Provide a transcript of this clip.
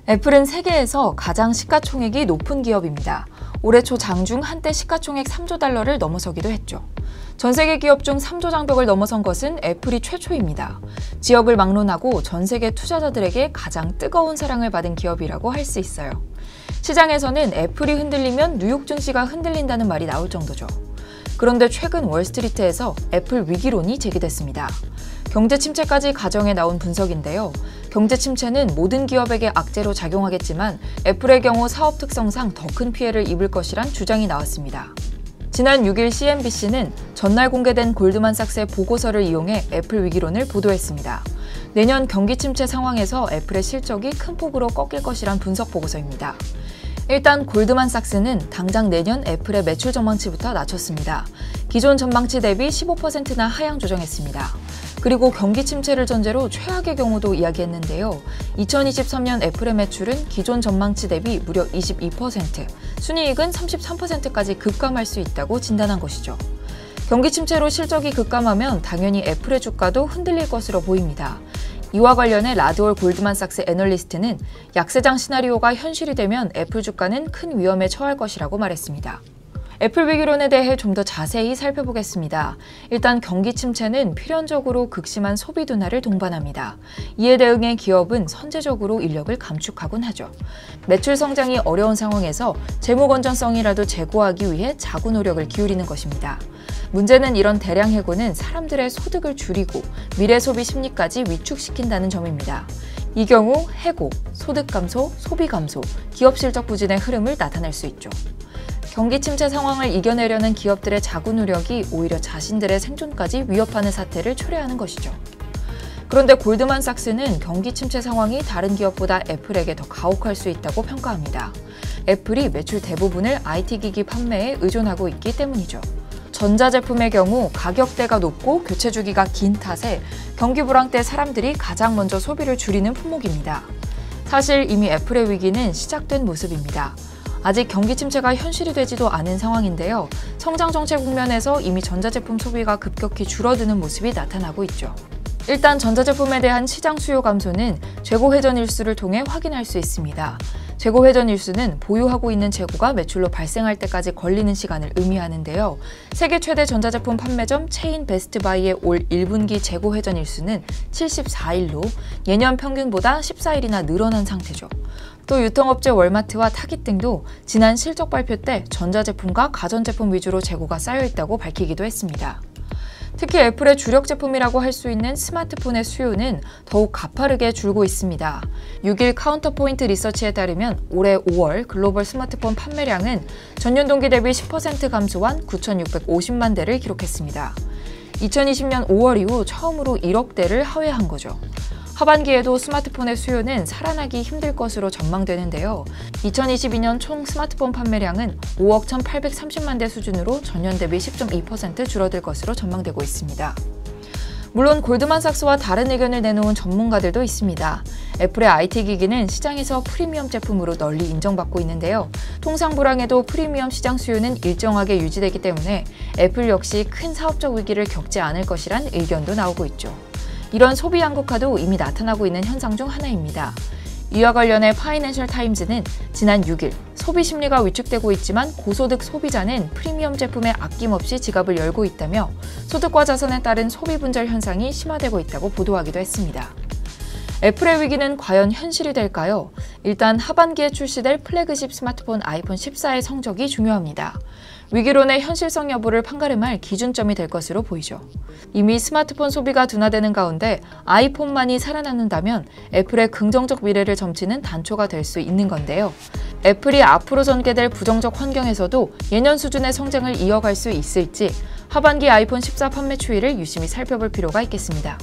애플은 세계에서 가장 시가총액이 높은 기업입니다. 올해 초 장중 한때 시가총액 3조 달러를 넘어서기도 했죠. 전 세계 기업 중 3조 장벽을 넘어선 것은 애플이 최초입니다. 지역을 막론하고 전 세계 투자자들에게 가장 뜨거운 사랑을 받은 기업이라고 할 수 있어요. 시장에서는 애플이 흔들리면 뉴욕 증시가 흔들린다는 말이 나올 정도죠. 그런데 최근 월스트리트에서 애플 위기론이 제기됐습니다. 경제 침체까지 가정해 나온 분석인데요. 경제 침체는 모든 기업에게 악재로 작용하겠지만 애플의 경우 사업 특성상 더 큰 피해를 입을 것이란 주장이 나왔습니다. 지난 6일 CNBC는 전날 공개된 골드만삭스의 보고서를 이용해 애플 위기론을 보도했습니다. 내년 경기 침체 상황에서 애플의 실적이 큰 폭으로 꺾일 것이란 분석 보고서입니다. 일단 골드만삭스는 당장 내년 애플의 매출 전망치부터 낮췄습니다. 기존 전망치 대비 15%나 하향 조정했습니다. 그리고 경기 침체를 전제로 최악의 경우도 이야기했는데요. 2023년 애플의 매출은 기존 전망치 대비 무려 22%, 순이익은 33%까지 급감할 수 있다고 진단한 것이죠. 경기 침체로 실적이 급감하면 당연히 애플의 주가도 흔들릴 것으로 보입니다. 이와 관련해 라드월 골드만삭스 애널리스트는 약세장 시나리오가 현실이 되면 애플 주가는 큰 위험에 처할 것이라고 말했습니다. 애플 위기론에 대해 좀 더 자세히 살펴보겠습니다. 일단 경기 침체는 필연적으로 극심한 소비 둔화를 동반합니다. 이에 대응해 기업은 선제적으로 인력을 감축하곤 하죠. 매출 성장이 어려운 상황에서 재무 건전성이라도 제고하기 위해 자구 노력을 기울이는 것입니다. 문제는 이런 대량 해고는 사람들의 소득을 줄이고 미래 소비 심리까지 위축시킨다는 점입니다. 이 경우 해고, 소득 감소, 소비 감소, 기업 실적 부진의 흐름을 나타낼 수 있죠. 경기 침체 상황을 이겨내려는 기업들의 자구 노력이 오히려 자신들의 생존까지 위협하는 사태를 초래하는 것이죠. 그런데 골드만삭스는 경기 침체 상황이 다른 기업보다 애플에게 더 가혹할 수 있다고 평가합니다. 애플이 매출 대부분을 IT 기기 판매에 의존하고 있기 때문이죠. 전자제품의 경우 가격대가 높고 교체 주기가 긴 탓에 경기 불황 때 사람들이 가장 먼저 소비를 줄이는 품목입니다. 사실 이미 애플의 위기는 시작된 모습입니다. 아직 경기 침체가 현실이 되지도 않은 상황인데요. 성장 정책 국면에서 이미 전자제품 소비가 급격히 줄어드는 모습이 나타나고 있죠. 일단 전자제품에 대한 시장 수요 감소는 재고 회전 일수를 통해 확인할 수 있습니다. 재고 회전 일수는 보유하고 있는 재고가 매출로 발생할 때까지 걸리는 시간을 의미하는데요. 세계 최대 전자제품 판매점 체인 베스트바이의 올 1분기 재고 회전 일수는 74일로 예년 평균보다 14일이나 늘어난 상태죠. 또 유통업체 월마트와 타깃 등도 지난 실적 발표 때 전자제품과 가전제품 위주로 재고가 쌓여있다고 밝히기도 했습니다. 특히 애플의 주력 제품이라고 할 수 있는 스마트폰의 수요는 더욱 가파르게 줄고 있습니다. 6일 카운터포인트 리서치에 따르면 올해 5월 글로벌 스마트폰 판매량은 전년 동기 대비 10% 감소한 9,650만 대를 기록했습니다. 2020년 5월 이후 처음으로 1억 대를 하회한 거죠. 하반기에도 스마트폰의 수요는 살아나기 힘들 것으로 전망되는데요. 2022년 총 스마트폰 판매량은 5억 1,830만 대 수준으로 전년 대비 10.2% 줄어들 것으로 전망되고 있습니다. 물론 골드만삭스와 다른 의견을 내놓은 전문가들도 있습니다. 애플의 IT 기기는 시장에서 프리미엄 제품으로 널리 인정받고 있는데요. 통상 불황에도 프리미엄 시장 수요는 일정하게 유지되기 때문에 애플 역시 큰 사업적 위기를 겪지 않을 것이란 의견도 나오고 있죠. 이런 소비 양극화도 이미 나타나고 있는 현상 중 하나입니다. 이와 관련해 파이낸셜 타임즈는 지난 6일 소비 심리가 위축되고 있지만 고소득 소비자는 프리미엄 제품에 아낌없이 지갑을 열고 있다며 소득과 자산에 따른 소비 분절 현상이 심화되고 있다고 보도하기도 했습니다. 애플의 위기는 과연 현실이 될까요? 일단 하반기에 출시될 플래그십 스마트폰 아이폰 14의 성적이 중요합니다. 위기론의 현실성 여부를 판가름할 기준점이 될 것으로 보이죠. 이미 스마트폰 소비가 둔화되는 가운데 아이폰만이 살아남는다면 애플의 긍정적 미래를 점치는 단초가 될 수 있는 건데요. 애플이 앞으로 전개될 부정적 환경에서도 예년 수준의 성장을 이어갈 수 있을지 하반기 아이폰 14 판매 추이를 유심히 살펴볼 필요가 있겠습니다.